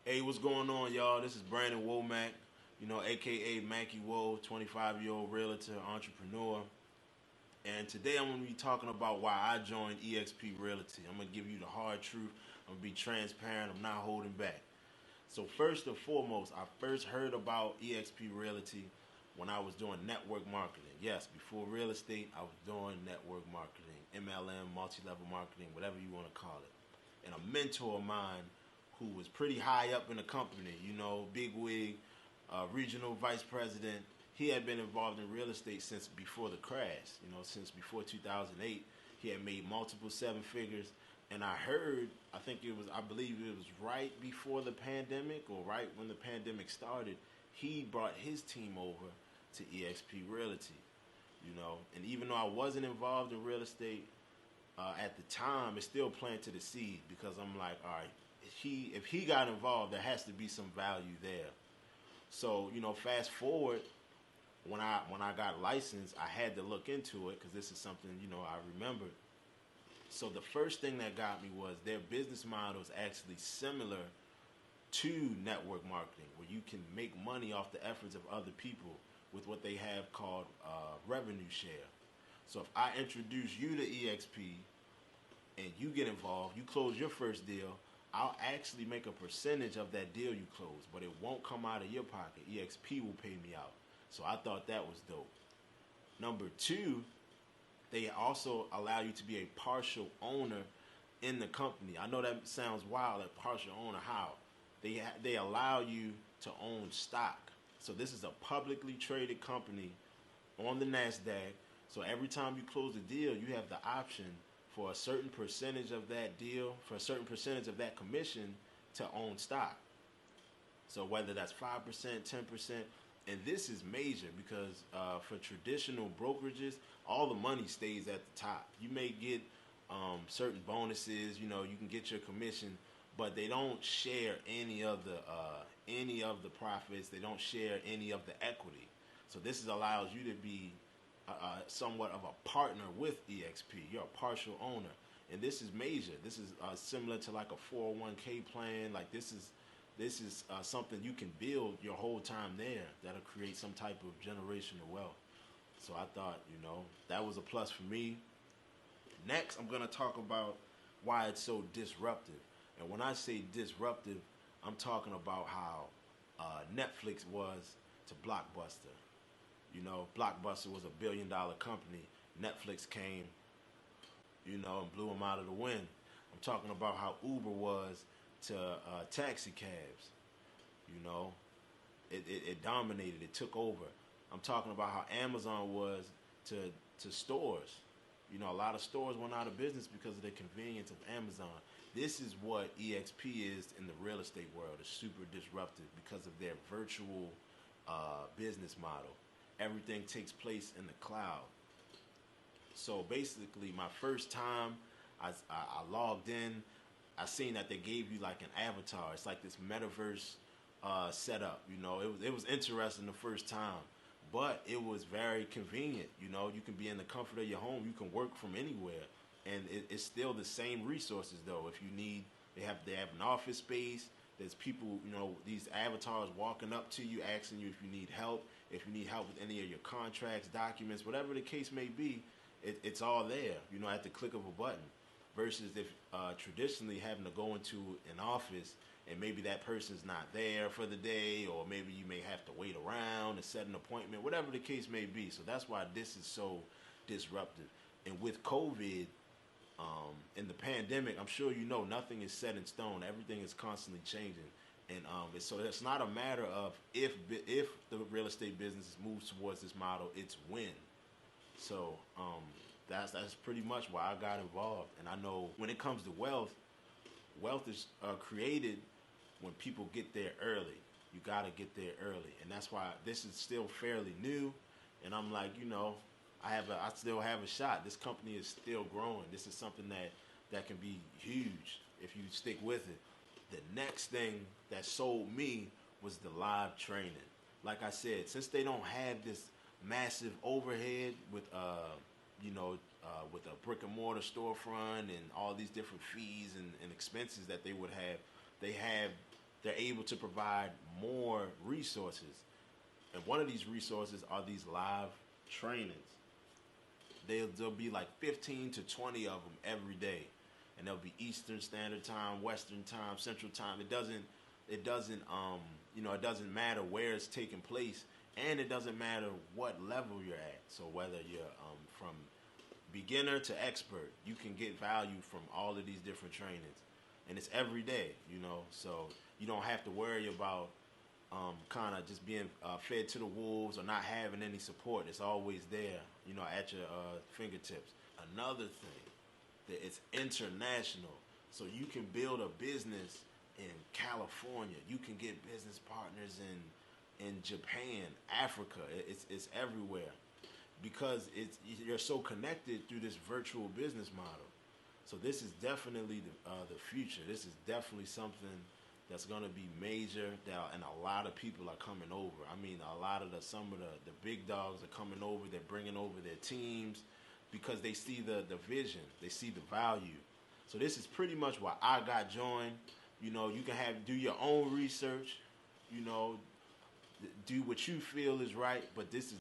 Hey, what's going on, y'all? This is Brandon Womack, aka Mackie Woe, 25-year-old realtor, entrepreneur. And today I'm going to be talking about why I joined eXp Realty. I'm going to give you the hard truth. I'm going to be transparent. I'm not holding back. So first and foremost, I first heard about eXp Realty when I was doing network marketing. Yes, before real estate, I was doing network marketing, MLM, multi-level marketing, whatever you want to call it. And a mentor of mine who was pretty high up in the company, big wig, regional vice president. He had been involved in real estate since before the crash, since before 2008. He had made multiple seven figures. And I believe it was right before the pandemic or right when the pandemic started, he brought his team over to eXp Realty, And even though I wasn't involved in real estate at the time, it still planted a seed because I'm like, all right, if he got involved, there has to be some value there. So fast forward when I got licensed, I had to look into it because this is something I remembered. So the first thing that got me was their business model is actually similar to network marketing, where you can make money off the efforts of other people with what they have called revenue share. So if I introduce you to EXP and you get involved, you close your first deal, I'll actually make a percentage of that deal you close, but it won't come out of your pocket. EXP will pay me out. So I thought that was dope. Number two, they also allow you to be a partial owner in the company. I know that sounds wild, like partial owner. How? They allow you to own stock. So this is a publicly traded company on the NASDAQ. So every time you close a deal, you have the option for a certain percentage of that deal, for a certain percentage of that commission to own stock. So whether that's 5%, 10%, and this is major because for traditional brokerages, all the money stays at the top. You may get certain bonuses, you can get your commission, but they don't share any of the profits. They don't share any of the equity. So this allows you to be somewhat of a partner with EXP. You're a partial owner, and this is major. This is similar to like a 401k plan. Like this is something you can build your whole time there that'll create some type of generational wealth. So I thought, that was a plus for me. Next, I'm going to talk about why it's so disruptive. And when I say disruptive, I'm talking about how Netflix was to Blockbuster. Blockbuster was $1 billion company. Netflix came, and blew them out of the wind. I'm talking about how Uber was to taxi cabs. You know, it dominated. It took over. I'm talking about how Amazon was to stores. A lot of stores went out of business because of the convenience of Amazon. This is what eXp is in the real estate world. It's super disruptive because of their virtual business model. Everything takes place in the cloud. So basically, my first time I logged in, I seen that they gave you like an avatar. It's like this metaverse setup. It was interesting the first time, but it was very convenient. You can be in the comfort of your home. You can work from anywhere, and it's still the same resources though. If you need, they have an office space. There's people, these avatars walking up to you, asking you if you need help. If you need help with any of your contracts, documents, whatever the case may be, it's all there. At the click of a button. Versus if traditionally having to go into an office and maybe that person's not there for the day, or maybe you may have to wait around and set an appointment, whatever the case may be. So that's why this is so disruptive. And with COVID, in the pandemic, I'm sure nothing is set in stone. Everything is constantly changing, and so it's not a matter of if the real estate business moves towards this model, it's when. So that's pretty much why I got involved. And I know when it comes to wealth is created when people get there early. You got to get there early, and that's why this is still fairly new. And I'm like, I still have a shot. This company is still growing. This is something that can be huge if you stick with it. The next thing that sold me was the live training. Like I said, since they don't have this massive overhead with with a brick and mortar storefront and all these different fees and expenses that they would have, they have they're able to provide more resources. And one of these resources are these live trainings. There'll be like 15 to 20 of them every day, and there'll be Eastern Standard Time, Western Time, Central Time. It doesn't matter where it's taking place, and it doesn't matter what level you're at. So whether you're from beginner to expert, you can get value from all of these different trainings, and it's every day. So you don't have to worry about kind of just being fed to the wolves or not having any support. It's always there, at your fingertips. Another thing, that it's international, so you can build a business in California. You can get business partners in Japan, Africa. It's everywhere because you're so connected through this virtual business model. So this is definitely the future. This is definitely something that's going to be major, and a lot of people are coming over. I mean, some of the big dogs are coming over. They're bringing over their teams because they see the vision, they see the value. So this is pretty much why I got joined. You can do your own research. Do what you feel is right, but this is